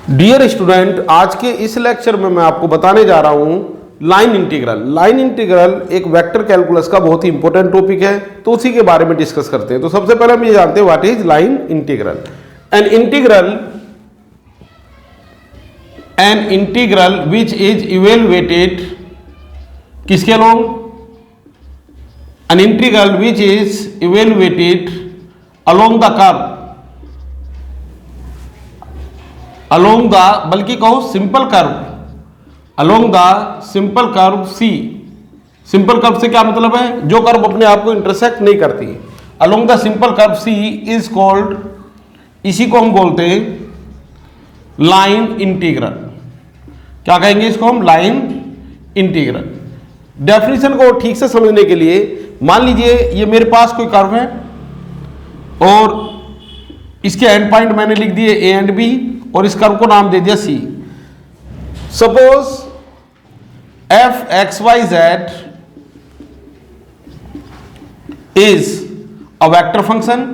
Dear student, आज के इस लेक्चर में मैं आपको बताने जा रहा हूं लाइन इंटीग्रल। लाइन इंटीग्रल एक वेक्टर कैलकुलस का बहुत ही इंपॉर्टेंट टॉपिक है, तो उसी के बारे में डिस्कस करते हैं। तो सबसे पहले हम ये जानते हैं what is line integral. An integral which is evaluated किसके along, an integral which is evaluated along the curve, along the, बल्कि कहो simple curve, along the simple curve C. Simple curve से क्या मतलब है? जो कर्व अपने आप को इंटरसेक्ट नहीं करती। Along the simple curve C is called, इसी को हम बोलते हैं लाइन इंटीग्रल। क्या कहेंगे इसको हम? Line integral. डेफिनेशन को ठीक से समझने के लिए मान लीजिए ये मेरे पास कोई कर्व है और इसके एंड पॉइंट मैंने लिख दिए ए एंड बी और इस कर्व को नाम दे दिया C. Suppose F x y z is a vector function.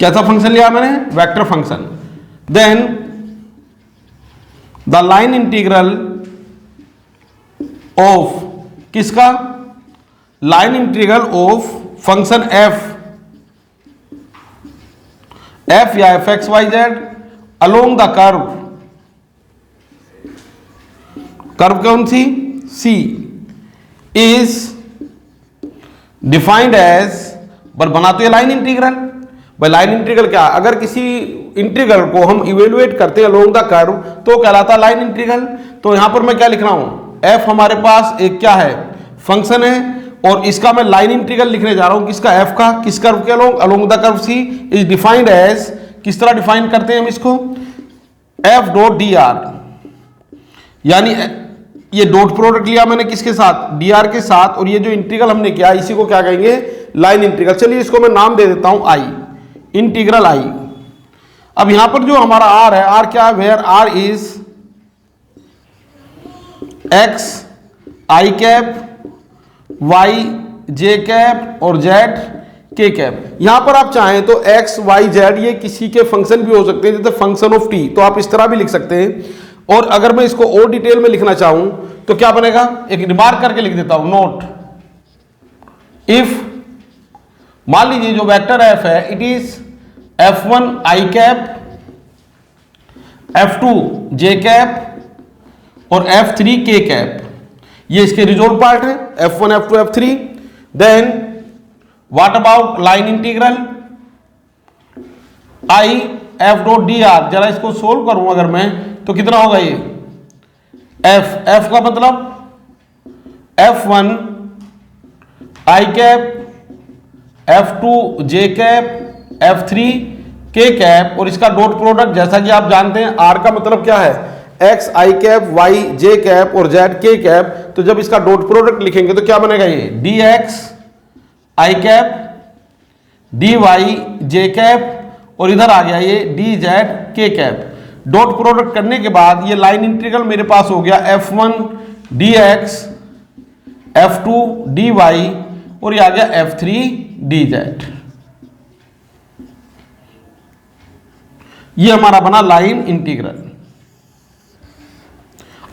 कैसा फंक्शन लिया मैंने? Vector function. Then the line integral of किसका? Line integral of function F या F x y z along the curve, curve कौन C? C, is defined as, पर बना तो ये लाइन इंटीग्रल। भाई लाइन इंटीग्रल क्या? अगर किसी इंटीग्रल को हम इवेलुएट करते हैं अलोंग द कर्व तो कहलाता है लाइन इंटीग्रल। तो यहां पर मैं क्या लिख रहा हूं? एफ हमारे पास एक क्या है? फंक्शन है, और इसका मैं लाइन इंटीग्रल लिखने जा रहा हूं। किसका? एफ का। किस कर्व के along? Along the curve C is defined as, किस तरह डिफाइन करते हैं हम इसको? एफ डॉट डी आर, यानी ये डॉट प्रोडक्ट लिया मैंने किसके साथ? डी आर के साथ, और ये जो इंटीग्रल हमने किया इसी को क्या कहेंगे? Line integral. चलिए इसको मैं नाम दे देता हूं आई, इंटीग्रल आई। अब यहां पर जो हमारा आर है, आर क्या है? Where r is x i cap, y J cap और जेड के कैप। यहां पर आप चाहें तो एक्स वाई जेड ये किसी के फंक्शन भी हो सकते हैं, जैसे फंक्शन ऑफ टी, तो आप इस तरह भी लिख सकते हैं। और अगर मैं इसको और डिटेल में लिखना चाहूं तो क्या बनेगा? एक रिमार्क करके लिख देता हूं, नोट इफ, मान लीजिए जो वेक्टर एफ है it is F1 I cap, F2 J cap और F3 के कैप। ये इसके रिजोल्व पार्ट है, F1 F2 F3। Then what about line integral i f dot d r. जरा इसको सोल्व करूं अगर मैं तो कितना होगा ये? एफ, एफ का मतलब F1 आई कैप, F2 जे कैप, F3 के कैप, और इसका डॉट प्रोडक्ट जैसा कि आप जानते हैं आर का मतलब क्या है? X i cap, y J cap और जेड के कैप। तो जब इसका डॉट प्रोडक्ट लिखेंगे तो क्या बनेगा ये? D x i cap, d y J cap और इधर आ गया ये डी जेड के कैप। डॉट प्रोडक्ट करने के बाद ये लाइन इंटीग्रल मेरे पास हो गया F1 D x, F2 D y और ये आ गया F3 डी जेड। ये हमारा बना लाइन इंटीग्रल।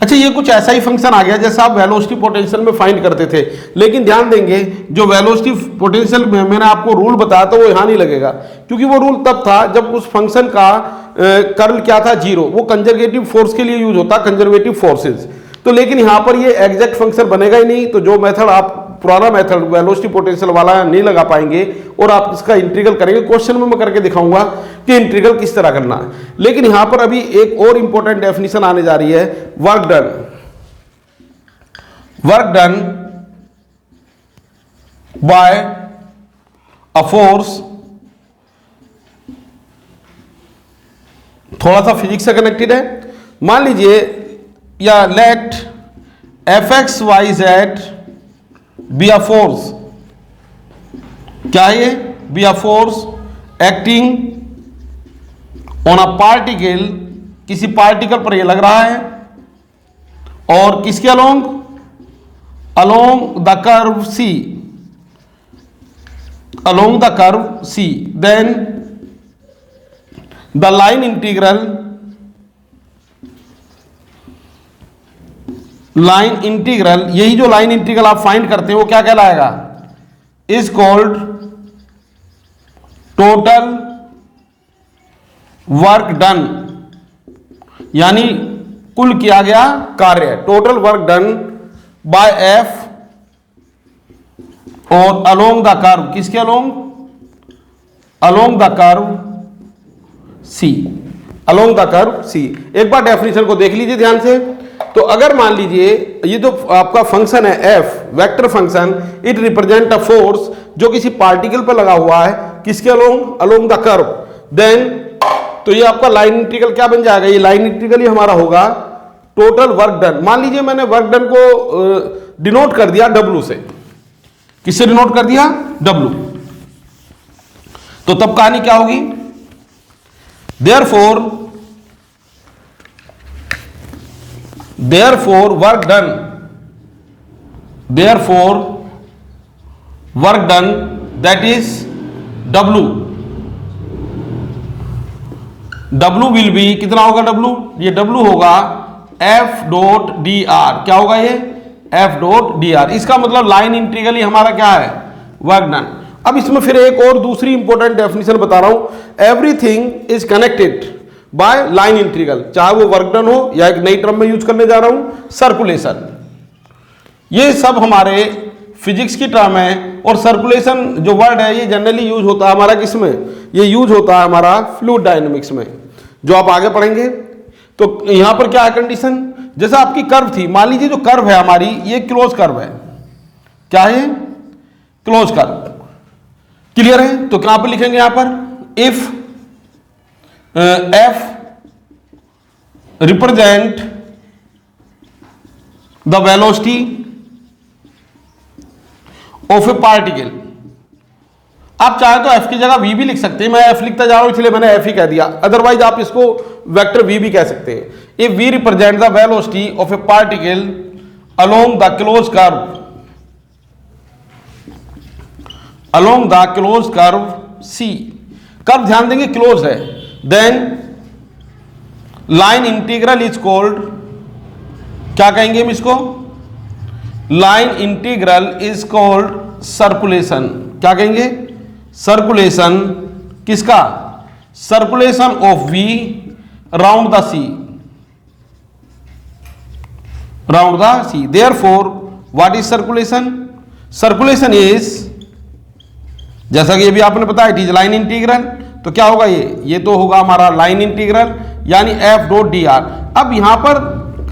अच्छा, ये कुछ ऐसा ही फंक्शन आ गया जैसा आप वेलोसिटी पोटेंशियल में फाइंड करते थे, लेकिन ध्यान देंगे जो वेलोसिटी पोटेंशियल में मैंने आपको रूल बताया था वो यहां नहीं लगेगा, क्योंकि वो रूल तब था जब उस फंक्शन का कर्ल क्या था? जीरो। वो कंजर्वेटिव फोर्स के लिए यूज होता, कंजर्वेटिव फोर्सेज। तो लेकिन यहां पर ये एग्जैक्ट फंक्शन बनेगा ही नहीं, तो जो मेथड आप पुराना मेथड वेलोसिटी पोटेंशियल वाला नहीं लगा पाएंगे और आप इसका इंटीग्रल करेंगे। क्वेश्चन में मैं करके दिखाऊंगा कि इंटीग्रल किस तरह करना है। लेकिन यहां पर अभी एक और इंपॉर्टेंट डेफिनेशन आने जा रही है, work done. Work done by a force, थोड़ा सा फिजिक्स से कनेक्टेड है। मान लीजिए या let f x y z be a force. क्या है ये? Be a force acting on a particle, किसी पार्टिकल पर ये लग रहा है, और किसके along? Along the curve C, along the curve C, then the line integral यही जो लाइन इंटीग्रल आप फाइंड करते हैं वो क्या कहलाएगा, is called total work done, यानी कुल किया गया कार्य, total work done by F और अलोंग द कर्व, किसके along the curve C, along the curve C. एक बार डेफिनेशन को देख लीजिए ध्यान से। तो अगर मान लीजिए ये जो आपका फंक्शन है F, vector function, it represent a force जो किसी पार्टिकल पर लगा हुआ है, किसके अलोंग द कर्व, देन तो ये आपका लाइन इंटीग्रल क्या बन जाएगा, ये लाइन इंटीग्रल ही हमारा होगा टोटल वर्क डन। मान लीजिए मैंने वर्क डन को डिनोट कर दिया W से, किससे डिनोट कर दिया, W, तो तब कहानी क्या होगी, therefore work done that is W will be, कितना होगा W, ये W होगा F डॉट डी आर, क्या होगा ये F डॉट डी आर। इसका मतलब लाइन इंटीग्रल ही हमारा क्या है, वर्क डन। अब इसमें फिर एक और दूसरी इंपॉर्टेंट डेफिनेशन बता रहा हूं, everything is connected by line integral, चाहे वो वर्क डन हो या एक नई टर्म में यूज करने जा रहा हूं सर्कुलेशन। ये सब हमारे फिजिक्स की टर्म है, और सर्कुलेशन जो वर्ड है ये जनरली यूज होता है हमारा किसमें, ये यूज होता है हमारा फ्लूइड डायनेमिक्स में, जो आप आगे पढ़ेंगे। तो यहां पर क्या है कंडीशन, जैसा आपकी कर्व थी, मान लीजिए जो कर्व है हमारी ये क्लोज कर्व है, क्या है, क्लोज कर्व, क्लियर है। तो कहां पर लिखेंगे, यहां पर if F represent the velocity of a particle, आप चाहे तो एफ की जगह वी भी लिख सकते हैं, मैं एफ लिखता जा रहा हूं इसलिए मैंने एफ ही कह दिया, अदरवाइज आप इसको वेक्टर वी भी कह सकते हैं। If we represent the velocity of a particle along the close curve, along the close curve C, curve ध्यान देंगे क्लोज है, then line integral is called, क्या कहेंगे हम इसको, line integral is called circulation, क्या कहेंगे, सर्कुलेशन, किसका, circulation of v round the C, round the C. Therefore what is circulation, circulation is, जैसा कि ये भी आपने बताया, इट इज लाइन इंटीग्रल, तो क्या होगा ये तो होगा हमारा लाइन इंटीग्रल, यानी एफ डॉट डी आर। अब यहां पर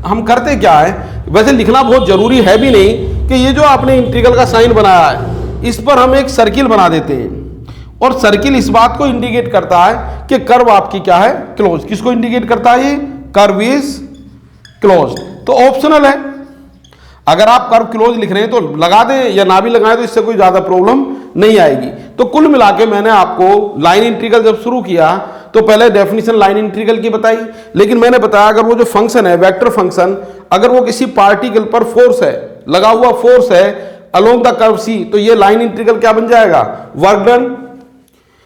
हम करते क्या है, वैसे लिखना बहुत जरूरी है भी नहीं, कि ये जो आपने इंटीग्रल का साइन बनाया है इस पर हम एक सर्किल बना देते हैं, और सर्किल इस बात को इंडिकेट करता है कि कर्व आपकी क्या है, क्लोज। किसको इंडिकेट करता है ये, कर्व इज क्लोज। तो ऑप्शनल है, अगर आप कर्व क्लोज लिख रहे हैं तो लगा दें या ना भी लगाएं तो इससे कोई ज्यादा प्रॉब्लम नहीं आएगी। तो कुल मिला के मैंने आपको लाइन इंटीग्रल जब शुरू किया तो पहले डेफिनेशन लाइन इंटीग्रल की बताई, लेकिन मैंने बताया अगर वो जो फंक्शन है वेक्टर फंक्शन, अगर वो किसी पार्टिकल पर फोर्स है, लगा हुआ फोर्स है अलोंग द कर्व सी, तो ये लाइन इंटीग्रल क्या बन जाएगा, वर्क डन,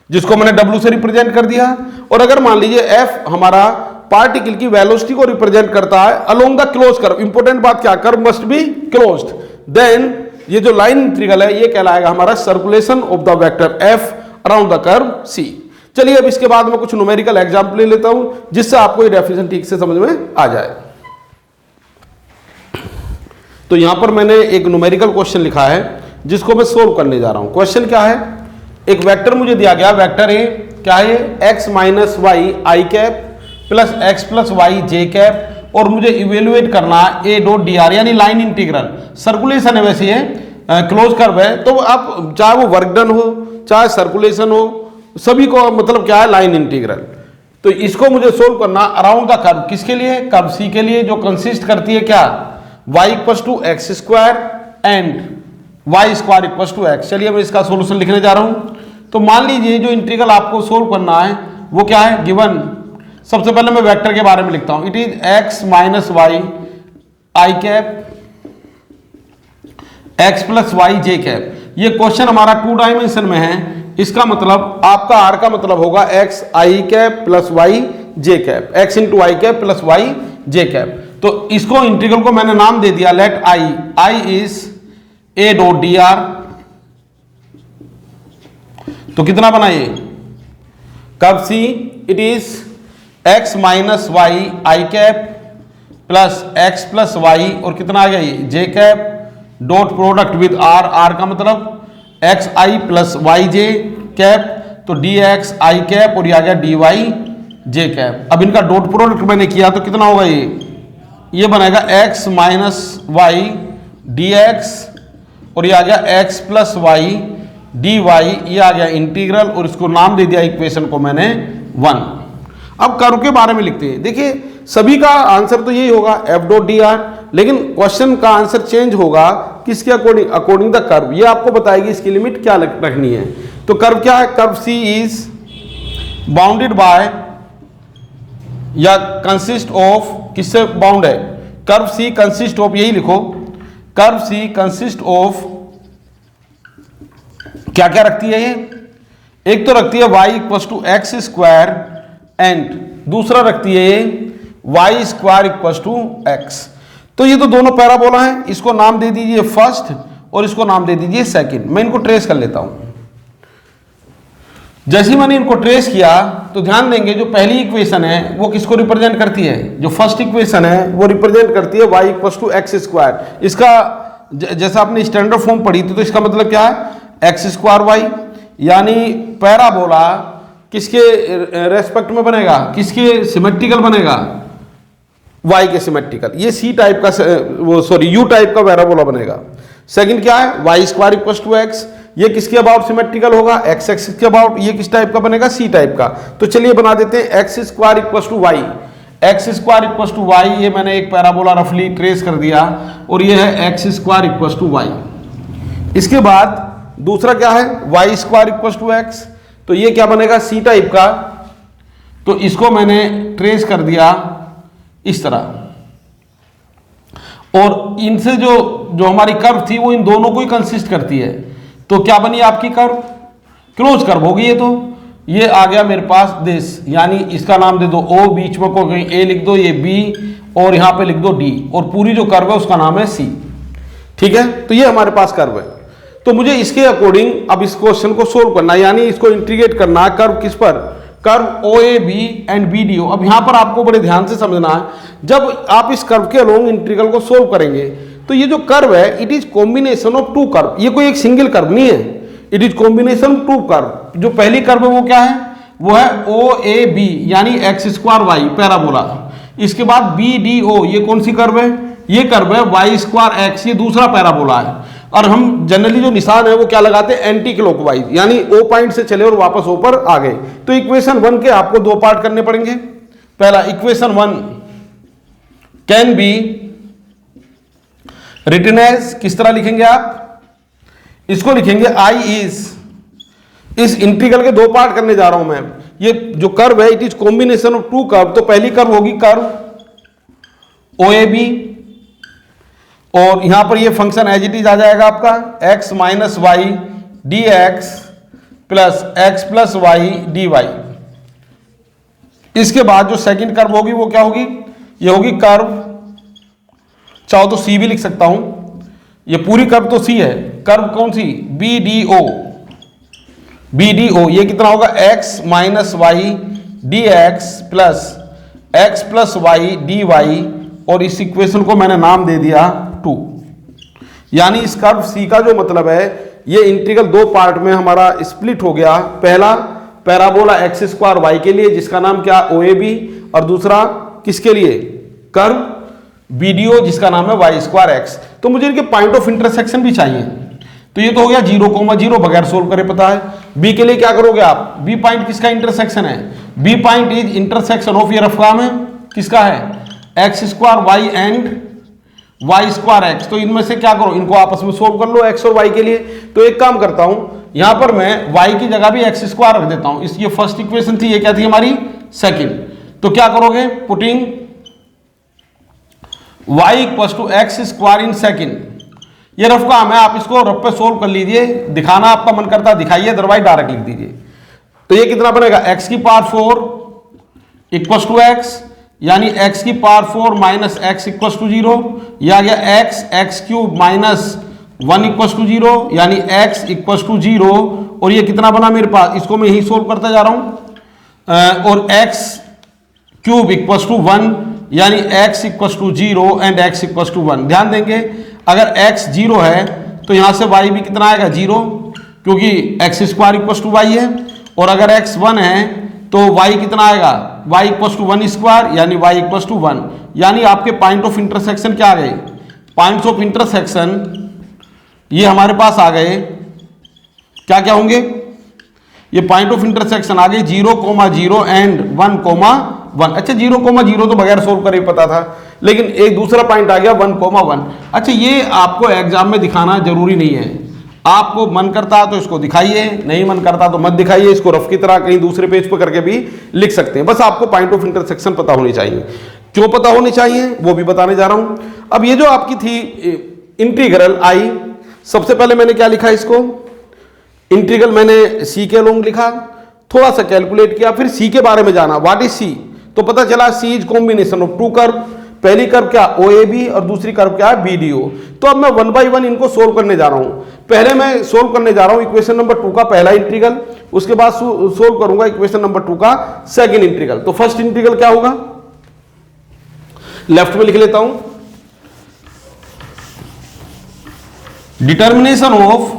जिसको मैंने W से रिप्रेजेंट कर दिया। और अगर मान लीजिए F हमारा पार्टिकल की वेलोसिटी को रिप्रेजेंट करता है along the close curve, important बात क्या, curve must be closed, then ये जो लाइन इंटीग्रल है ये कहलाएगा हमारा circulation of the vector F around the curve C। चलिए अब इसके बाद मैं कुछ न्यूमेरिकल एग्जांपल ले लेता हूं जिससे आपको ये डेफिनेशन ठीक से समझ में आ जाए। तो यहां पर मैंने एक न्यूमेरिकल क्वेश्चन लिखा है जिसको मैं सोल्व करने जा रहा हूं। क्वेश्चन क्या है, एक वेक्टर मुझे दिया गया, वेक्टर ए क्या है, x minus y i cap plus x plus Y J cap, और मुझे इवेल्युएट करना ए डॉट डी आर, यानी लाइन इंटीग्रल, सर्कुलेशन है वैसे ये, क्लोज कर्व है, तो आप चाहे वो वर्क डन हो चाहे सर्कुलेशन हो, सभी को मतलब क्या है, लाइन इंटीग्रल। तो इसको मुझे सोल्व करना अराउंड द कर्व, किसके लिए, कर्व सी के लिए, जो कंसिस्ट करती है क्या, y equals to x square and y square equals to x. चलिए मैं इसका सोल्यूशन लिखने जा रहा हूं। तो मान लीजिए जो इंटीग्रल आपको सोल्व करना है वो क्या है, गिवन, सबसे पहले मैं वेक्टर के बारे में लिखता हूं, it is x minus y i cap x plus Y J cap. ये क्वेश्चन हमारा 2 डायमेंशन में है, इसका मतलब आपका आर का मतलब होगा x i cap plus Y J cap, x into i cap plus Y J cap. तो इसको इंटीग्रल को मैंने नाम दे दिया let I, I is A dot d r. तो कितना बना ये curve C, it is x minus y i cap plus x plus y और कितना आ गया ये j cap dot product with r, r का मतलब x i plus Y J cap, तो डी एक्स आई कैप और ये आ गया डी वाई जे कैप। अब इनका डॉट प्रोडक्ट मैंने किया तो कितना होगा ये बनेगा x minus y d x और ये आ गया x plus y d y, ये आ गया इंटीग्रल और इसको नाम दे दिया इक्वेशन को मैंने 1। अब कर्व के बारे में लिखते हैं। देखिए सभी का आंसर तो यही होगा एफ डॉट डी आर, लेकिन क्वेश्चन का आंसर चेंज होगा किसके अकॉर्डिंग, अकॉर्डिंग द कर्व। ये आपको बताएगी इसकी लिमिट क्या रखनी है। तो कर्व क्या है, curve C is bounded by या कंसिस्ट ऑफ, किससे बाउंड है, कर्व सी कंसिस्ट ऑफ, यही लिखो कर्व सी कंसिस्ट ऑफ क्या क्या रखती है ये, एक तो रखती है y equal to x square and दूसरा रखती है ये y square equal to x. तो ये तो दोनों पैराबोला हैं, इसको नाम दे दीजिए फर्स्ट और इसको नाम दे दीजिए सेकंड। मैं इनको ट्रेस कर लेता हूं। जैसे ही मैंने इनको ट्रेस किया तो ध्यान देंगे जो पहली इक्वेशन है वो किसको रिप्रेजेंट करती है, जो फर्स्ट इक्वेशन है वो रिप्रेजेंट करती है y equal to x square. इसका जैसा आपने स्टैंडर्ड फॉर्म पढ़ी थी तो इसका मतलब क्या है, एक्स स्क्वायर वाई, यानी पैराबोला किसके रेस्पेक्ट में बनेगा, किसके सिमेट्रिकल बनेगा, y के सिमेट्रिकल। ये सी टाइप का वो सॉरी यू टाइप का पैराबोला बनेगा। सेकंड क्या है, y square equal to x, ये किसके अबाउट सिमेट्रिकल होगा, एक्स एक्सिस के अबाउट। ये किस टाइप का बनेगा, सी टाइप का। तो चलिए बना देते हैं x square equal to y, x square equal to y, ये मैंने एक पैराबोला रफली ट्रेस कर दिया और ये है x square equal to y. इसके बाद दूसरा क्या है, y square equal to x, तो ये क्या बनेगा, सी टाइप का। तो इसको मैंने ट्रेस कर दिया इस तरह और इनसे जो हमारी कर्व थी वो इन दोनों को ही कंसिस्ट करती है। तो क्या बनी आपकी कर्व, क्लोज कर्व होगी ये। तो ये आ गया मेरे पास दिस, यानी इसका नाम दे दो ओ, बीच में को कहीं ए लिख दो, ये बी और यहां पे लिख दो डी, और पूरी जो कर्व है उसका नाम है सी। ठीक है, तो ये हमारे पास कर्व है। तो मुझे इसके अकॉर्डिंग अब इस क्वेश्चन को सोल्व करना है, यानी इसको इंटीग्रेट करना है कर्व किस पर, curve O A B and B D O. अब यहां पर आपको बड़े ध्यान से समझना है, जब आप इस कर्व के अलोंग इंटीग्रल को सोल्व करेंगे तो ये जो कर्व है it is combination of two curve, ये कोई एक सिंगल कर्व नहीं है, it is combination two curve. जो पहली कर्व है वो क्या है, वो है ओ ए बी, यानी एक्स स्क्वायर वाई पैराबोला। इसके बाद बी डी ओ, ये कौन सी कर्व है, ये कर्व है वाई स्क्वायर एक्स, ये दूसरा पैराबोला है। और हम जनरली जो निशान है वो क्या लगाते हैं, एंटी क्लॉकवाइज, यानी ओ पॉइंट से चले और वापस ऊपर आ गए। तो इक्वेशन 1 के आपको दो पार्ट करने पड़ेंगे। पहला, equation 1 can be written as, किस तरह लिखेंगे आप, इसको लिखेंगे आई इज, इस इंटीग्रल के दो पार्ट करने जा रहा हूं मैं। ये जो कर्व है it is combination of two curve. तो पहली कर्व होगी कर्व ओ ए बी और यहां पर ये फंक्शन एज इट इज आ जाएगा आपका x minus y d x plus y d y. इसके बाद जो सेकंड कर्व होगी वो क्या होगी, ये होगी कर्व, चाहो तो सी भी लिख सकता हूं, ये पूरी कर्व तो सी है, कर्व कौन C, B D O, B D O. ये कितना होगा, x minus y d x plus y d y, और इस इक्वेशन को मैंने नाम दे दिया 2। यानी इस कर्व सी का जो मतलब है, ये इंटीग्रल दो पार्ट में हमारा स्प्लिट हो गया। पहला पैराबोला एक्स स्क्वायर वाई के लिए जिसका नाम क्या, ओ ए बी, और दूसरा किसके लिए, कर्व बी डी ओ जिसका नाम है वाई स्क्वायर एक्स। तो मुझे इनके पॉइंट ऑफ इंटरसेक्शन भी चाहिए। तो ये तो हो गया 0,0 बगैर सोल्व करे पता है। बी के लिए क्या करोगे आप, बी पॉइंट किसका इंटरसेक्शन है, B point is intersection of, ये रफ काम है किसका है, x square y and y square x. तो इनमें से क्या करो, इनको आपस में सोल्व कर लो एक्स और वाई के लिए। तो एक काम करता हूं, यहां पर मैं वाई की जगह भी एक्स स्क्वायर रख देता हूं। इस ये फर्स्ट इक्वेशन थी, ये क्या थी हमारी सेकंड। तो क्या करोगे, putting y equal to x square in second, ये रफ काम है, आप इसको रफ पे सोल्व कर लीजिए, दिखाना आपका मन करता है दिखाइए, अदरवाइज डायरेक्ट लिख दीजिए। तो ये कितना बनेगा, x की पावर 4 इक्वल टू एक्स, यानी x की power 4 minus x equal to 0, यह आ गया x cube minus 1 equal to 0, यानी x इक्वल टू 0, और ये कितना बना मेरे पास, इसको मैं यही सोल्व करता जा रहा हूं, और x क्यूब इक्वल टू 1, यानी x equal to 0 and x equal to 1। ध्यान देंगे अगर x 0 है तो यहां से y भी कितना आएगा 0, क्योंकि x square equal to y है, और अगर x 1 है तो y कितना आएगा, y इक्वल टू 1 स्क्वायर, यानी y इक्वल टू 1। यानी आपके पॉइंट ऑफ इंटरसेक्शन क्या आ गए, पॉइंट्स ऑफ इंटरसेक्शन ये हमारे पास आ गए, क्या क्या होंगे, ये पॉइंट ऑफ इंटरसेक्शन आ गए 0,0 एंड 1,1। अच्छा 0,0 तो बगैर सोल्व करे पता था, लेकिन एक दूसरा पॉइंट आ गया 1,1। अच्छा ये आपको एग्जाम में दिखाना जरूरी नहीं है, आपको मन करता है तो इसको दिखाइए, नहीं मन करता तो मत दिखाइए, इसको रफ की तरह कहीं दूसरे पेज पर करके भी लिख सकते हैं। बस आपको पॉइंट ऑफ इंटरसेक्शन पता होनी चाहिए। क्यों पता होनी चाहिए वो भी बताने जा रहा हूं। अब ये जो आपकी थी इंटीग्रल आई, सबसे पहले मैंने क्या लिखा, इसको इंटीग्रल मैंने सी के अलोंग लिखा, थोड़ा सा कैलकुलेट किया, फिर सी के बारे में जाना, व्हाट इज सी, तो पता चला C is combination of two curve, पहली कर्व क्या OAB और दूसरी कर्व क्या है BDO। तो अब मैं 1 बाई 1 इनको सोल्व करने जा रहा हूं। पहले मैं सोल्व करने जा रहा हूं इक्वेशन नंबर 2 का पहला इंटीग्रल, उसके बाद सोल्व करूंगा इक्वेशन नंबर 2 का सेकंड इंटीग्रल। तो फर्स्ट इंटीग्रल क्या होगा, लेफ्ट में लिख लेता हूं, डिटर्मिनेशन ऑफ,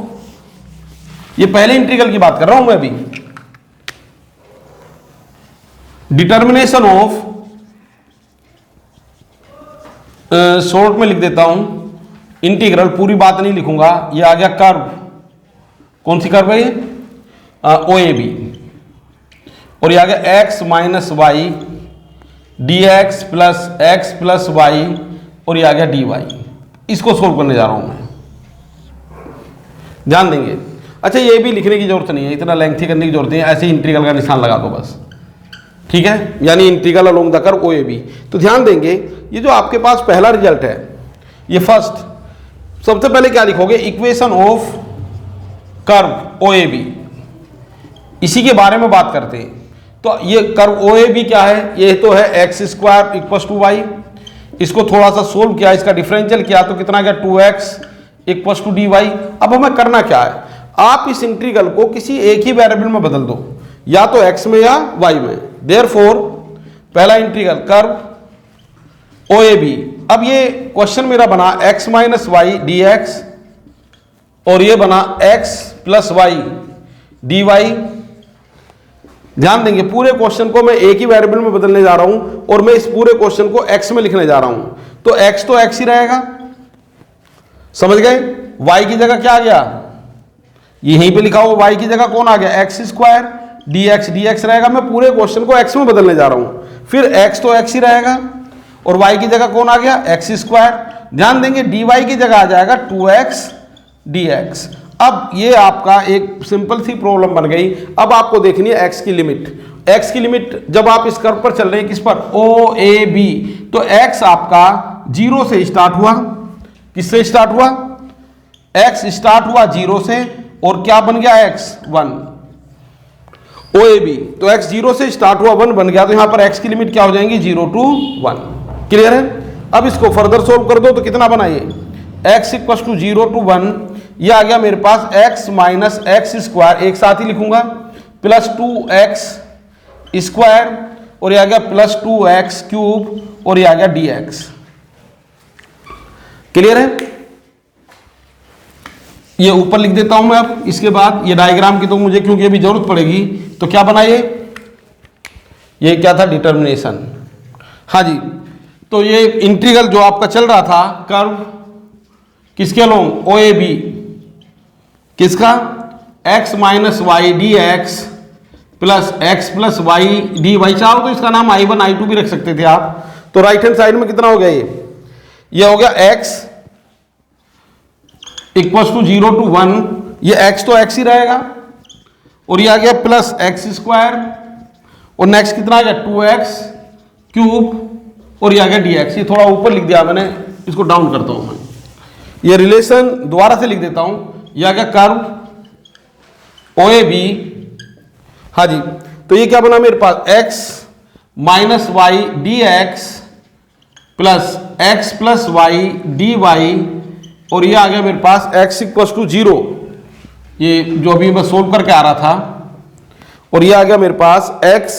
ये पहले इंटीग्रल की बात कर रहा हूं मैं अभी, डिटर्मिनेशन ऑफ, शॉर्ट में लिख देता हूं इंटीग्रल, पूरी बात नहीं लिखूंगा। ये आ गया कर्व, कौन सी कर्व है ये, OAB, और ये आ गया x minus y dx plus x plus y, और ये आ गया dy। इसको सोल्व करने जा रहा हूं मैं, ध्यान देंगे। अच्छा ये भी लिखने की जरूरत नहीं है, इतना लेंथी करने की जरूरत नहीं है, ऐसे इंटीग्रल का निशान लगा दो बस, ठीक है, यानी integral along the curve OAB। तो ध्यान देंगे ये जो आपके पास पहला रिजल्ट है, ये फर्स्ट, सबसे पहले क्या लिखोगे, इक्वेशन ऑफ कर्व OAB, इसी के बारे में बात करते हैं। तो ये कर्व OAB क्या है, ये तो है x square equal to y, इसको थोड़ा सा सोल्व किया, इसका डिफरेंशियल किया तो कितना गया 2x इक्वल टू dy। अब हमें करना क्या है, आप इस इंटीग्रल को किसी एक ही वेरिएबल में बदल दो, या तो x में या y में। देयरफॉर पहला इंटीग्रल कर्व OAB, अब ये क्वेश्चन मेरा बना x माइनस वाई dx, और ये बना x प्लस वाई dy। ध्यान देंगे पूरे क्वेश्चन को मैं एक ही वेरिएबल में बदलने जा रहा हूं, और मैं इस पूरे क्वेश्चन को x में लिखने जा रहा हूं, तो x ही रहेगा, समझ गए। y की जगह क्या आ गया, यहीं पे लिखा हुआ y की जगह कौन आ गया, एक्स स्क्वायर dx रहेगा। मैं पूरे क्वेश्चन को x में बदलने जा रहा हूं, फिर x तो x ही रहेगा, और y की जगह कौन आ गया, एक्स स्क्वायर। ध्यान देंगे dy की जगह आ जाएगा 2x dx। अब ये आपका एक सिंपल सी प्रॉब्लम बन गई। अब आपको देखनी है x की लिमिट। x की लिमिट जब आप इस कर्व पर चल रहे हैं, किस पर, OAB, तो x आपका 0 से स्टार्ट हुआ, किससे स्टार्ट हुआ, x स्टार्ट हुआ 0 से, और क्या बन गया x 1, OAB, तो x 0 से स्टार्ट हुआ 1 बन गया, तो यहां पर x की लिमिट क्या हो जाएंगी 0 to 1। क्लियर है। अब इसको फर्दर सोल्व कर दो तो कितना बनाइए, x इक्वल टू 0 to 1, ये आ गया मेरे पास x माइनस एक्स स्क्वायर, एक साथ ही लिखूंगा, प्लस 2x स्क्वायर, और ये आ गया प्लस 2x क्यूब, और ये आ गया dx। क्लियर है। ये ऊपर लिख देता हूं मैं। अब इसके बाद ये डायग्राम की तो मुझे क्योंकि अभी जरूरत पड़ेगी, तो क्या बनाइए, ये क्या था, डिटर्मिनेशन। हाँ जी, तो ये इंटीग्रल जो आपका चल रहा था कर्व किसके अलोंग, OAB, किसका, x minus y dx plus x plus y dy। चाहो तो इसका नाम I1 I2 भी रख सकते थे आप। तो राइट हैंड साइड में कितना हो गया, ये हो गया x इक्वल टू 0 to 1, ये x तो x ही रहेगा, और ये आ गया प्लस एक्स स्क्वायर, और नेक्स्ट कितना आ गया 2x क्यूब, और ये आ गया dx। ये थोड़ा ऊपर लिख दिया मैंने, इसको डाउन करता हूं मैं, ये रिलेशन दोबारा से लिख देता हूं, ये आ गया कर्व ओ ए बी। हाँ जी, तो ये क्या बना मेरे पास, x minus y d x plus x plus y d y, और ये आ गया मेरे पास x इक्वल टू 0, ये जो अभी मैं सोल्व करके आ रहा था, और ये आ गया मेरे पास x,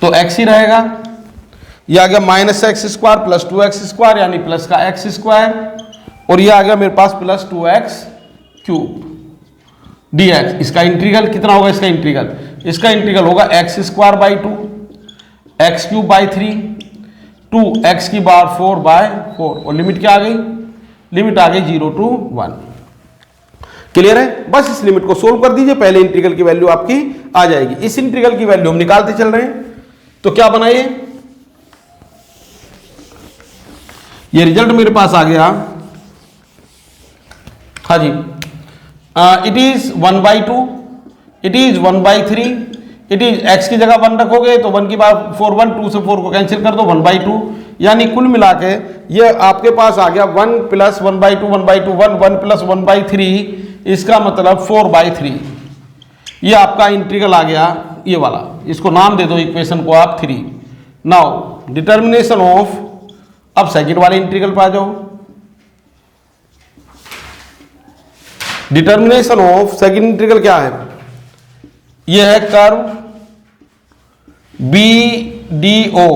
तो x ही रहेगा। ये आ गया minus x square plus 2x square यानी प्लस का x स्क्वायर, और ये आ गया मेरे पास प्लस 2x क्यूब dx। इसका इंटीग्रल कितना होगा, इसका इंटीग्रल होगा x square by 2 x cube by 3 2x की पावर 4 बाय 4, और लिमिट क्या आ गई, लिमिट आ गई 0 to 1। क्लियर है? बस इस लिमिट को सोल्व कर दीजिए, पहले इंटीग्रल की वैल्यू आपकी आ जाएगी। इस इंटीग्रल की वैल्यू हम निकालते चल रहे हैं, तो क्या बनाइए, ये रिजल्ट मेरे पास आ गया। हाँ जी, it is 1/2, it is 1/3, it is x की जगह 1 रखोगे तो 1 की बार 4 1, 2 से 4 को कैंसिल कर दो, 1/2, यानी कुल मिला के ये आपके पास आ गया 1 प्लस 1/2 1/2 1 1 प्लस 1/3, इसका मतलब 4/3। ये आपका इंटीग्रल आ गया, ये वाला, इसको नाम दे दो इक्वेशन को आप 3। नाउ डिटर्मिनेशन ऑफ, अब सेकंड वाले इंटीग्रल पे आ जाओ। डिटर्मिनेशन ऑफ सेकंड इंटीग्रल क्या है, यह है कर्व बी डी ओ,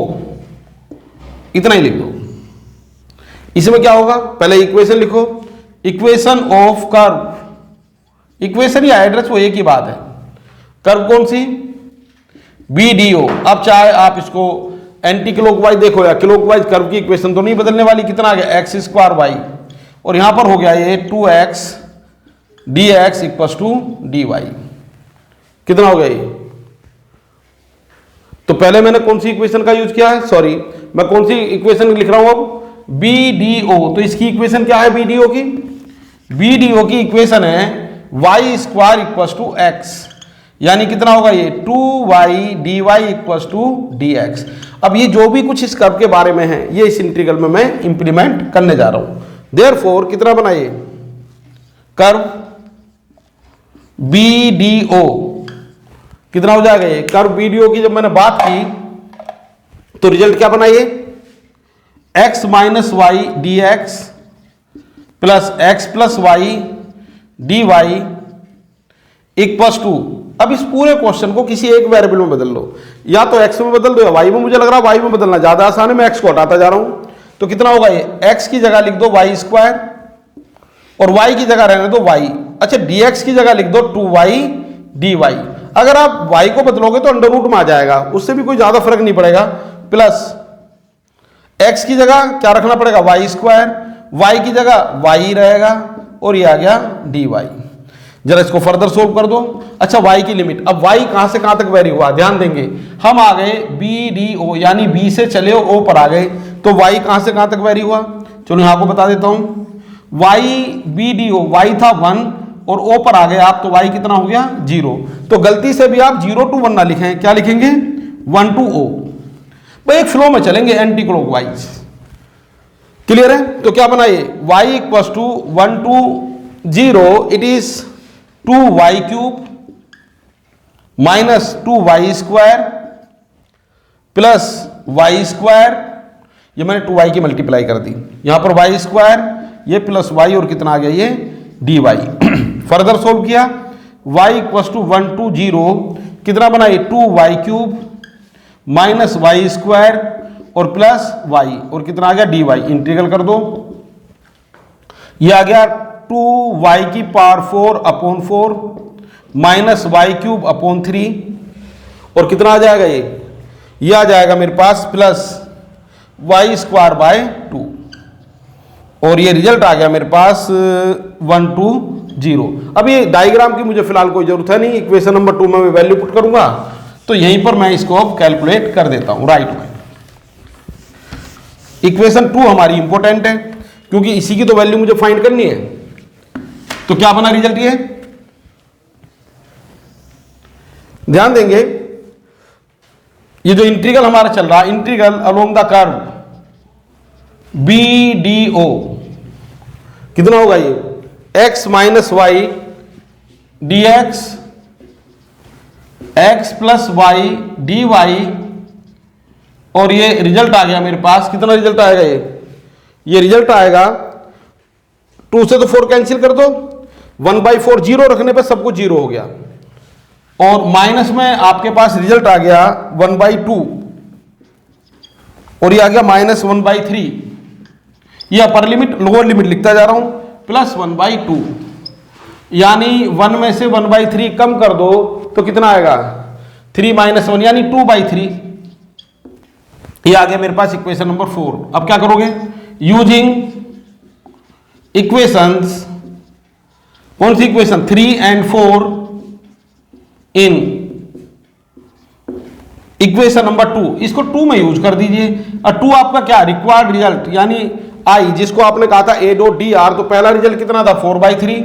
इतना ही लिख दो। इसमें क्या होगा, पहले इक्वेशन लिखो, इक्वेशन ऑफ कर्व, इक्वेशन या एड्रेस वो एक ही बात है। कर्व कौन सी, बी डी ओ। अब चाहे आप इसको एंटी क्लॉकवाइज देखो या क्लॉकवाइज, कर्व की इक्वेशन तो नहीं बदलने वाली। कितना आ गया, एक्स स्क्वायर वाई, और यहां पर हो गया ये 2x dx equal to dy। कितना हो गया ये, तो पहले मैंने कौन सी इक्वेशन का यूज किया है, सॉरी मैं कौन सी इक्वेशन लिख रहा हूं अब, बी डी ओ। तो इसकी इक्वेशन क्या है, बी डी ओ की, बी डी ओ की इक्वेशन है y square equal to x, यानी कितना होगा ये 2y dy equal to dx। अब ये जो भी कुछ इस कर्व के बारे में है, ये इस इंटीग्रल में मैं इंप्लीमेंट करने जा रहा हूं। देयरफॉर कितना बनाइए, कर्व बी डी ओ, कितना हो जाएगा ये कर्व बी डी ओ की। जब मैंने बात की तो रिजल्ट क्या बनाइए, x minus y d x plus x plus y d y equal to, अब इस पूरे क्वेश्चन को किसी एक वेरिएबल में बदल लो, या तो x में बदल दो या y में। मुझे लग रहा है y में बदलना ज्यादा आसान है, मैं x को हटाता जा रहा हूं। तो कितना होगा ये, x की जगह लिख दो वाई स्क्वायर, और y की जगह रहने दो y। अच्छा, dx की जगह लिख दो 2y dy। अगर आप y को बदलोगे तो अंडर रूट में आ जाएगा, उससे भी कोई ज्यादा फर्क नहीं पड़ेगा। प्लस x की जगह क्या रखना पड़ेगा, वाई स्क्वायर, y की जगह y रहेगा, और ये आ गया dy। जरा इसको फर्दर सोल्व कर दो। अच्छा, y की लिमिट, अब y कहां से कहां तक वेरी हुआ, ध्यान देंगे। हम आ गए बी डी ओ, यानी b से चले o पर आ गए, तो y कहां से कहां तक वेरी हुआ, चलो यहां को बता देता हूं। y B D O, y था 1 और o पर आ गए आप, तो y कितना हो गया 0। तो गलती से भी आप 0 to 1 ना लिखें, क्या लिखेंगे 1 to o। भाई एक फ्लो में चलेंगे एंटी क्लॉकवाइज। क्लियर है? तो क्या बनाइए, y equal to 1 to 0, it is 2y cube minus 2y square plus y square, ये मैंने 2y की मल्टीप्लाई कर दी, यहां पर y स्क्वायर, ये प्लस y, और कितना आ गया ये dy। फर्दर सोल्व किया, y इक्वल टू 1 to 0, कितना बनाइए 2y cube minus y square और प्लस y, और कितना आ गया dy। इंटीग्रल कर दो, ये आ गया 2y की power 4 upon 4 minus y cube upon 3, और कितना आ जाएगा ये आ जाएगा मेरे पास प्लस y स्क्वायर बाय 2, और ये रिजल्ट आ गया मेरे पास 1 to 0। अब ये डायग्राम की मुझे फिलहाल कोई जरूरत है नहीं, इक्वेशन नंबर 2 में मैं वैल्यू पुट करूंगा, तो यहीं पर मैं इसको अब कैलकुलेट कर देता हूं राइट में। इक्वेशन 2 हमारी इंपॉर्टेंट है क्योंकि इसी की तो वैल्यू मुझे फाइंड करनी है। तो क्या बना रिजल्ट, ये ध्यान देंगे, ये जो इंटीग्रल हमारा चल रहा है, integral along the curve B D O, कितना होगा ये, x minus y d x, x plus y d y, और ये रिजल्ट आ गया मेरे पास। कितना रिजल्ट आएगा ये रिजल्ट आएगा 2 से तो 4 कैंसिल कर दो, 1/4 जीरो रखने पे सब कुछ जीरो हो गया, और माइनस में आपके पास रिजल्ट आ गया 1/2, और ये आ गया -1/3। ये अपर लिमिट लोअर लिमिट लिखता जा रहा हूं, प्लस 1/2, यानी 1 में से 1/3 कम कर दो तो कितना आएगा, 3 - 1 यानी 2/3। ये आ गया मेरे पास इक्वेशन नंबर 4। अब क्या करोगे, यूजिंग इक्वेशंस, कौन सी इक्वेशन, 3 and 4 इन इक्वेशन नंबर 2, इसको 2 में यूज कर दीजिए। और 2 आपका क्या, रिक्वायर्ड रिजल्ट, यानी आई, जिसको आपने कहा था a डॉट डी आर, तो पहला रिजल्ट कितना था 4/3,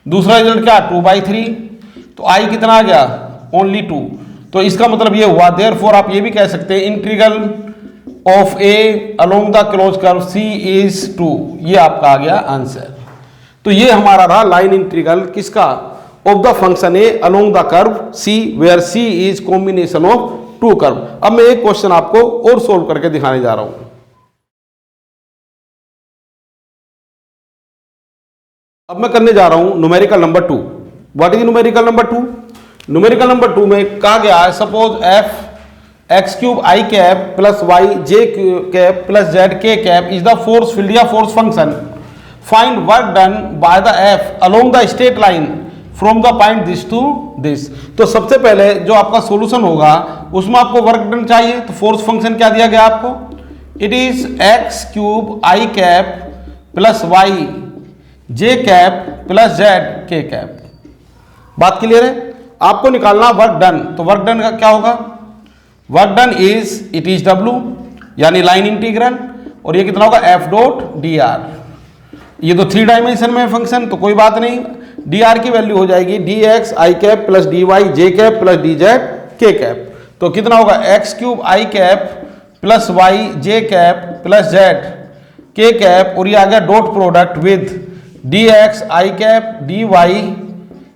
दूसरा रिजल्ट क्या 2/3, तो आई कितना आ गया ओनली 2। तो इसका मतलब ये हुआ, देयरफॉर आप ये भी कह सकते हैं integral of A along the close curve C is 2, ये आपका आ गया आंसर। तो ये हमारा रहा लाइन इंटीग्रल किसका, of the function A along the curve C, where C is combination of 2 curve. अब मैं एक क्वेश्चन आपको और सोल्व करके दिखाने जा रहा हूं। अब मैं करने जा रहा हूं numerical number 2। What is numerical number 2? Numerical number 2 में कहा गया है, सपोज एफ एक्स क्यूब आई कैप प्लस वाई जे कैप प्लस जेड के cap is the force field या force function, find work done by the F along the straight line from the point this to this. तो सबसे पहले जो आपका solution होगा उसमें आपको वर्क डन चाहिए, तो फोर्स फंक्शन क्या दिया गया आपको, it is x cube I cap plus Y J cap plus Z के कैप। बात क्लियर है? आपको निकालना वर्क डन, तो वर्क डन का क्या होगा, work done is it is W यानी लाइन इंटीग्रल, और ये कितना होगा एफ डॉट डी आर। ये तो 3 डायमेंशन में फंक्शन, तो कोई बात नहीं, डी आर की वैल्यू हो जाएगी d x i cap plus d y J cap plus d z के कैप। तो कितना होगा एक्स क्यूब आई कैप प्लस वाई जे कैप प्लस जेड के कैप, और ये आ गया dot product with d x i cap d y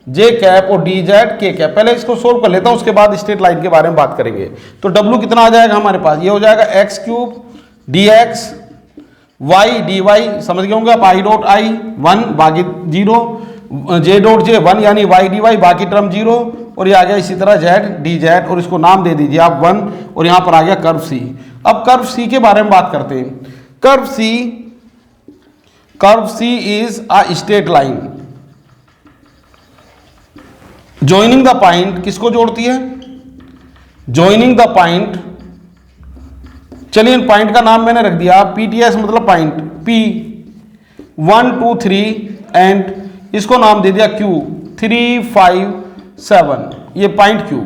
J cap और डी जेड के कैप। पहले इसको सोल्व कर लेता हूं, उसके बाद स्ट्रेट लाइन के बारे में बात करेंगे। तो W कितना आ जाएगा हमारे पास, ये हो जाएगा x cube d x y d y, समझ गए होंगे आप, आई डॉट आई 1 बाकी 0, जे डॉट जे 1 यानी वाई डी वाई बाकी टर्म 0, और ये आ गया इसी तरह जेड डी जेड, और इसको नाम दे दीजिए आप 1, और यहां पर आ गया कर्व सी। अब कर्व सी के बारे में बात करते हैं। Curve C is a straight line joining the point, किसको जोड़ती है, जॉइनिंग द पॉइंट, चलिए पॉइंट का नाम मैंने रख दिया पीटीएस, मतलब पॉइंट पी 1 2 3 एंड इसको नाम दे दिया क्यू 3 5 7, ये पॉइंट क्यू।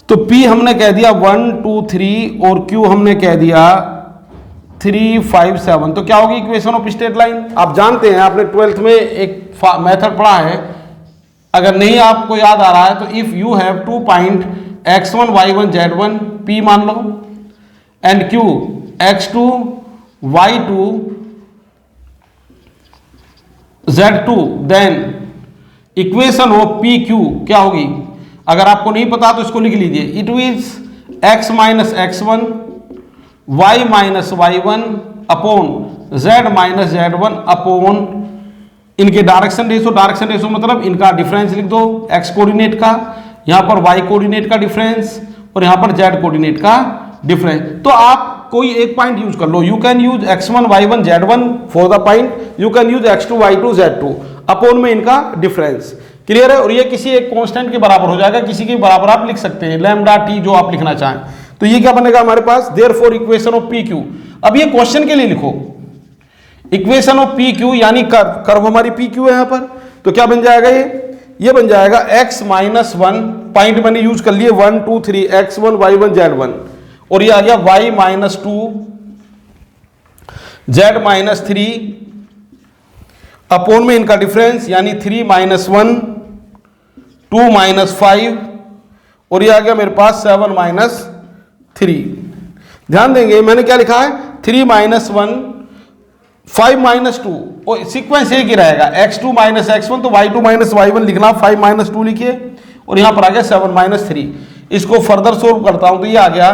तो पी हमने कह दिया 1 2 3 और क्यू हमने कह दिया 3 5 7। तो क्या होगी इक्वेशन ऑफ स्ट्रेट लाइन, आप जानते हैं, आपने 12th में एक मेथड पढ़ा है, अगर नहीं आपको याद आ रहा है तो if you have 2 point x1 y1 z1 p मान लो and q x2 y2 z2, then equation of P Q क्या होगी, अगर आपको नहीं पता तो इसको लिख लीजिए, it is x minus x1 y minus y1 upon z minus z1 upon इनके डायरेक्शन रेशो मतलब इनका डिफरेंस लिख दो, x कोऑर्डिनेट का, यहां पर y कोऑर्डिनेट का डिफरेंस और यहां पर z कोऑर्डिनेट का डिफरेंस। तो आप कोई एक पॉइंट यूज कर लो, you can use x1 y1 z1 for the point, you can use x2 y2 z2 upon में इनका डिफरेंस। क्लियर है? और ये किसी एक कांस्टेंट के बराबर हो जाएगा, किसी के बराबर आप लिख सकते हैं, लैम्डा टी जो आप लिखना चाहें। तो ये क्या बनेगा हमारे पास, therefore equation of P Q. अब ये क्वेश्चन के लिए लिखो, इक्वेशन ऑफ पी क्यू यानी कर्व हमारी पी क्यू है यहां पर, तो क्या बन जाएगा ये बन जाएगा x माइनस 1, पॉइंट मैंने यूज कर लिए 1 2 3 x1 y1 z1, और ये आ गया y माइनस 2 z माइनस 3 अपॉन में इनका डिफरेंस यानी 3 माइनस 1 2 माइनस 5, और ये आ गया मेरे पास 7 माइनस 3। ध्यान देंगे मैंने क्या लिखा है, 3 माइनस 1 5 माइनस टू, और सीक्वेंस एक ही रहेगा, x2 माइनस x1, तो y2 माइनस y1 लिखना, 5 माइनस टू लिखिए, और यहां पर आ गया 7 माइनस 3। इसको फर्दर सोल्व करता हूं तो ये आ गया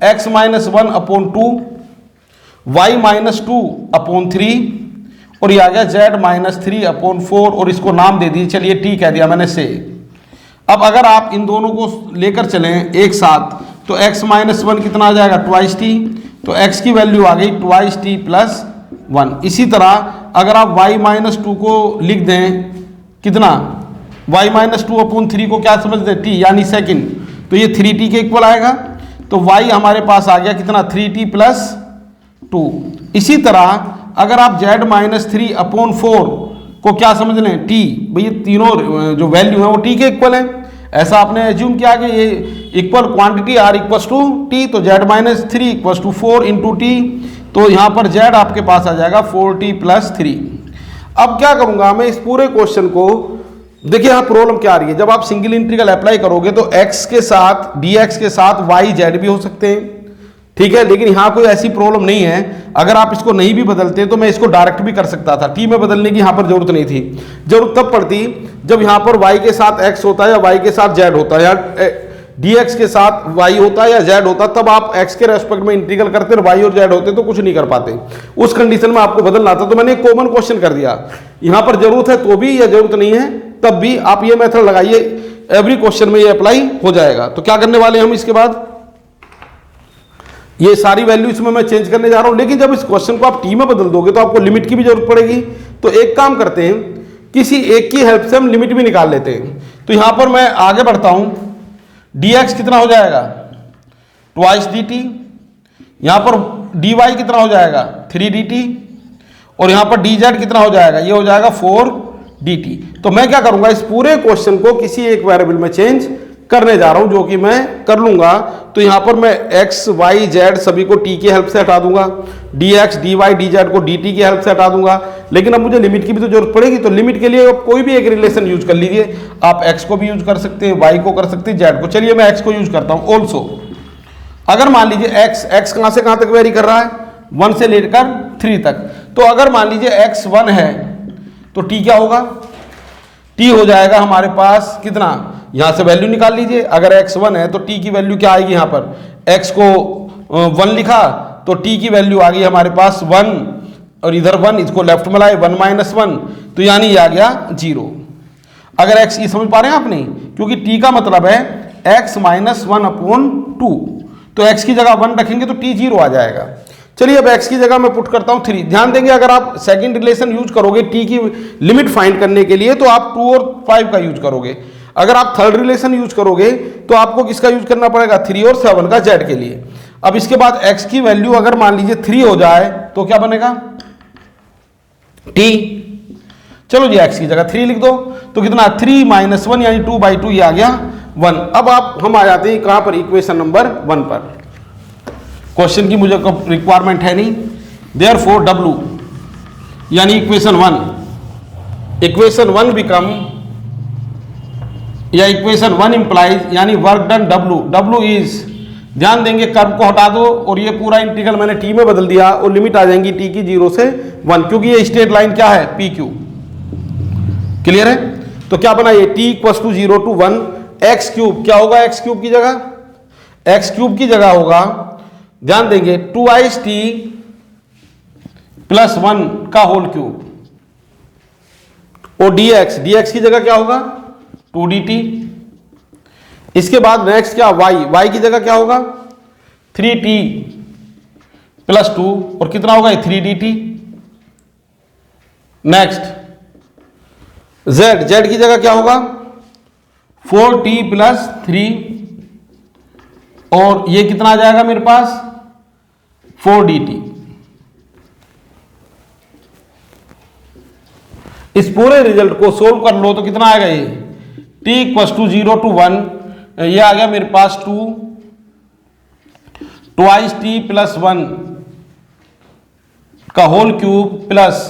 x minus 1 upon 2, y minus 2 upon 3, और ये आ गया z माइनस 3 अपॉन 4, और इसको नाम दे दिए, चलिए t कह दिया मैंने से। अब अगर आप इन दोनों को लेकर चलें एक साथ तो x माइनस 1 कितना आ जाएगा, ट्वाइस t, तो x की वैल्यू आ गई ट्वाइस t प्लस 1। इसी तरह अगर आप y माइनस 2 को लिख दें कितना, y माइनस 2 अपॉन 3 को क्या समझ दें, t यानी सेकंड, तो ये 3t के इक्वल आएगा, तो y हमारे पास आ गया कितना, 3t प्लस 2। इसी तरह अगर आप z माइनस 3 अपॉन 4 को क्या समझ लें, t, भाई ये तीनों जो वैल्यू है वो t के इक्वल है, ऐसा आपने एज्यूम किया कि ये equal quantity r equals to t, तो z माइनस 3 इक्वल्स टू 4 इंटू टी, तो यहाँ पर z आपके पास आ जाएगा 4t प्लस 3। अब क्या करूँगा मैं इस पूरे क्वेश्चन को, देखिए यहाँ प्रॉब्लम क्या आ रही है, जब आप सिंगल इंटीग्रल अप्लाई करोगे तो x के साथ dx के साथ y z भी हो सकते हैं, ठीक है, लेकिन यहाँ कोई ऐसी प्रॉब्लम नहीं है। अगर आप इसको नहीं भी बदलते तो मैं इसको डायरेक्ट भी कर सकता था, t में बदलने की यहाँ पर जरूरत नहीं थी। जरूरत तब पड़ती जब यहाँ पर y के साथ x होता है या y के साथ z होता है या dx के साथ y होता है या z होता, तब आप x के रेस्पेक्ट में इंटीग्रल करते और y और z होते तो कुछ नहीं कर पाते। उस कंडीशन में आपको बदलना था, तो मैंने एक कॉमन क्वेश्चन कर दिया। यहाँ पर जरूरत है तो भी या जरूरत नहीं है तब भी आप ये मेथड लगाइए, एवरी क्वेश्चन में ये अप्लाई हो जाएगा। तो क्या करने वाले हम इसके बाद, ये सारी वैल्यू इसमें मैं चेंज करने जा रहा हूं, लेकिन जब इस क्वेश्चन को आप टी में बदल दोगे तो आपको लिमिट की भी जरूरत पड़ेगी। तो एक काम करते हैं, किसी एक की हेल्प से हम लिमिट भी निकाल लेते हैं। तो यहां पर मैं आगे बढ़ता हूं, dx कितना हो जाएगा, ट्वाइस dt, यहां पर dy कितना हो जाएगा, 3dt, और यहां पर dz कितना हो जाएगा, ये हो जाएगा 4dt। तो मैं क्या करूंगा, इस पूरे क्वेश्चन को किसी एक वेरिएबल में चेंज करने जा रहा हूं, जो कि मैं कर लूंगा। तो यहां पर मैं x y z सभी को t की हेल्प से हटा दूंगा, dx dy dz को dt की हेल्प से हटा दूंगा। लेकिन अब मुझे लिमिट की भी तो जरूरत पड़ेगी, तो लिमिट के लिए आप कोई भी एक रिलेशन यूज कर लीजिए। आप x को भी यूज कर सकते हैं, y को कर सकते हैं, z को। चलिए मैं x को यूज करता हूं ऑल्सो। अगर मान लीजिए x कहां से कहां तक वेरी कर रहा है, 1 से लेकर 3 तक। तो अगर मान लीजिए x 1 है तो t क्या होगा, t हो जाएगा हमारे पास कितना, यहां से वैल्यू निकाल लीजिए। अगर x 1 है तो t की वैल्यू क्या आएगी, यहां पर x को 1 लिखा तो t की वैल्यू आ गई हमारे पास 1, और इधर 1, इसको लेफ्ट में लाए 1 माइनस 1, तो यानी ये आ गया 0। अगर x ये समझ पा रहे हैं आप नहीं, क्योंकि t का मतलब है x माइनस 1 अपॉन 2, तो x की जगह 1 रखेंगे तो t 0 आ जाएगा। चलिए अब x की जगह मैं पुट करता हूं 3। ध्यान देंगे अगर आप सेकंड रिलेशन यूज करोगे t की लिमिट फाइंड करने के लिए तो आप 2 और 5 का यूज करोगे। अगर आप थर्ड रिलेशन यूज करोगे तो आपको किसका यूज करना पड़ेगा, 3 और 7 का z के लिए। अब इसके बाद x की वैल्यू अगर मान लीजिए 3 हो जाए तो क्या बनेगा, t। चलो जी x की जगह 3 लिख दो, तो कितना 3 माइनस 1 यानी 2/2, ये आ गया 1। अब हम आ जाते हैं कहां पर, इक्वेशन नंबर 1 पर। क्वेश्चन की मुझे रिक्वायरमेंट है नहीं, देयरफॉर w यानी इक्वेशन 1, इक्वेशन 1 बिकम, या इक्वेशन 1 इंप्लाइज यानी वर्क डन w इज, ध्यान देंगे कर्व को हटा दो और ये पूरा इंटीग्रल मैंने t में बदल दिया और लिमिट आ जाएंगी t की 0 से 1, क्योंकि ये स्ट्रेट लाइन क्या है, pq। क्लियर है, तो क्या बना ये t equals to 0 to 1, x cube क्या होगा, x क्यूब की जगह, x क्यूब की जगह होगा, ध्यान देंगे 2t प्लस 1 का होल क्यूब, और dx की जगह क्या होगा 2dt। इसके बाद नेक्स्ट क्या, y की जगह क्या होगा 3t प्लस 2, और कितना होगा 3dt। नेक्स्ट z की जगह क्या होगा 4t प्लस 3, और ये कितना आ जाएगा मेरे पास 4dt। इस पूरे रिजल्ट को सोल्व कर लो तो कितना आएगा ये t इक्वल्स टू 0 to 1, ये आ गया मेरे पास 2 ट्वाइस t प्लस 1 का होल क्यूब प्लस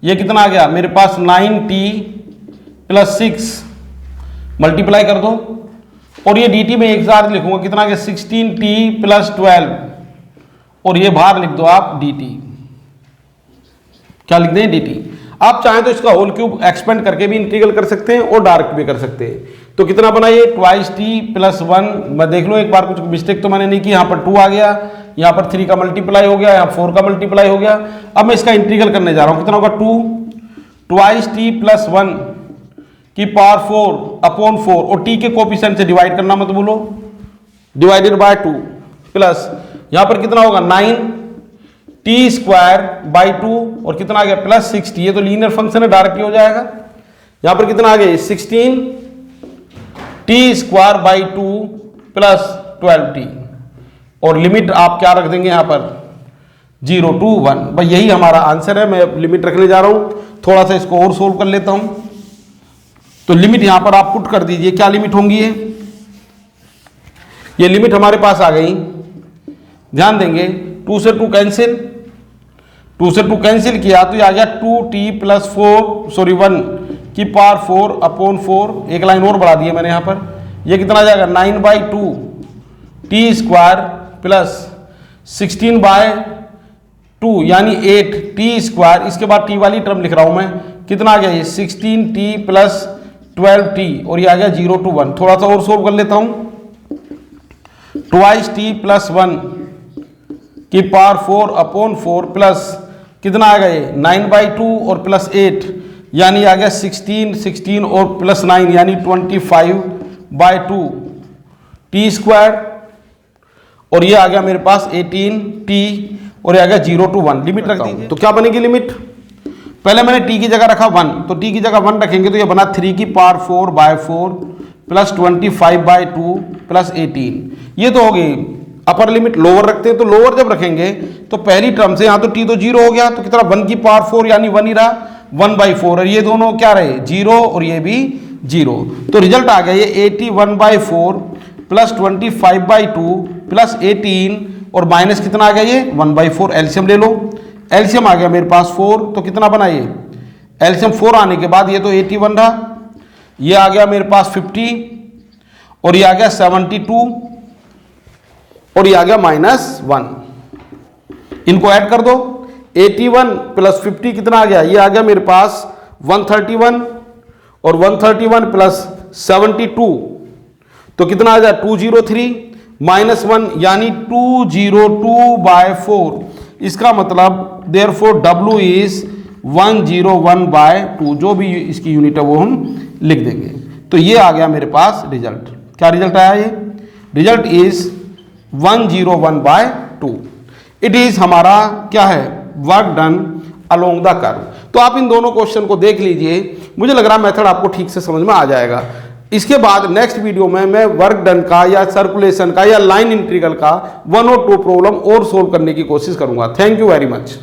ये कितना आ गया मेरे पास 9t प्लस 6, मल्टीप्लाई कर दो, और ये dt में एक साथ लिखूंगा कितना आ गया 16t प्लस 12, और ये बाहर लिख दो आप dt। क्या लिख दें dt। आप चाहें तो इसका होल क्यूब एक्सपेंड करके भी इंटीग्रल कर सकते हैं और डायरेक्ट भी कर सकते हैं। तो कितना बना ये ट्वाइस टी प्लस 1, मैं देख लो एक बार, कुछ मिस्टेक तो मैंने नहीं की, यहाँ पर 2 आ गया, यहाँ पर 3 का मल्टीप्लाई हो गया, यहाँ 4 का मल्टीप्लाई हो गया। अब मैं इसका इंटीग्रल करने जा रहा हूँ, कितना होगा 2 ट्वाइस टी प्लस 1 की पावर 4 अपॉन 4 और टी के कोफिशिएंट से डिवाइड करना मत भूलो, डिवाइडेड बाय 2 प्लस यहाँ पर कितना होगा 9 टी स्क्वायर बाई 2 और कितना आ गया प्लस 60। ये तो लीनियर फंक्शन है, डायरेक्टली हो जाएगा। यहाँ पर कितना आ गया 16 T square by 2 plus 12t और लिमिट आप क्या रख देंगे यहाँ पर 0 to 1। भाई यही हमारा आंसर है। मैं लिमिट रखने जा रहा हूँ, थोड़ा सा इसको और सोल्व कर लेता हूँ। तो लिमिट यहाँ पर आप पुट कर दीजिए, क्या लिमिट होंगी ये लिमिट हमारे पास आ गई। ध्यान देंगे 2 से 2 कैंसिल, 2 से 2 कैंसिल किया तो ये आ गया 2t प्लस 1 की पावर 4 अपॉन 4। एक लाइन और बढ़ा दी है मैंने यहाँ पर, ये कितना आ जाएगा 9/2 टी स्क्वायर प्लस 16/2 यानी 8 टी स्क्वायर। इसके बाद टी वाली टर्म लिख रहा हूँ मैं, कितना आ गया ये 16t प्लस 12t और ये आ गया 0 to 1। थोड़ा सा और सोल्व कर लेता हूँ, ट्वाइस टी प्लस 1 की पावर 4 अपॉन 4 प्लस कितना आ गया ये 9/2 और प्लस 8 यानी आ गया 16 और प्लस 9 यानी 25/2 टी स्क्वायर और ये आ गया मेरे पास 18t और ये आ गया 0 to 1। लिमिट रख दीजिए तो क्या बनेगी लिमिट, पहले मैंने t की जगह रखा 1, तो t की जगह 1 रखेंगे तो ये बना 3 की पावर 4/4 प्लस 25/2 प्लस 18। ये तो हो गई अपर लिमिट। लोअर रखते हैं तो लोअर जब रखेंगे तो पहली टर्म से यहाँ तो t तो 0 हो गया, तो कितना 1 की पावर 4 यानी 1 ही रहा, 1/4 और ये दोनों क्या रहे 0 और ये भी 0। तो रिजल्ट आ गया ये 81/4 प्लस 25/2 प्लस 18 और माइनस कितना आ गया ये 1/4। एलसीएम ले लो, एलसीएम आ गया मेरे पास 4, तो कितना बना ये एलसीएम 4 आने के बाद ये तो 81 रहा, ये आ गया मेरे पास 50 और ये आ गया 72 और ये आ गया -1। इनको ऐड कर दो, 81 प्लस 50 कितना आ गया, ये आ गया मेरे पास 131 और 131 प्लस 72 तो कितना आ गया 203 -1 यानी 202/4। इसका मतलब देयरफॉर W इज 101/2, जो भी इसकी यूनिट है वो हम लिख देंगे। तो ये आ गया मेरे पास रिजल्ट। क्या रिजल्ट आया ये, रिजल्ट इज 101/2। इट इज हमारा क्या है work done along the curve. तो आप इन दोनों क्वेश्चन को देख लीजिए, मुझे लग रहा है मेथड आपको ठीक से समझ में आ जाएगा। इसके बाद नेक्स्ट वीडियो में मैं वर्क डन का या सर्कुलेशन का या लाइन इंटीग्रल का 1 और 2 प्रॉब्लम और सोल्व करने की कोशिश करूंगा। Thank you very much.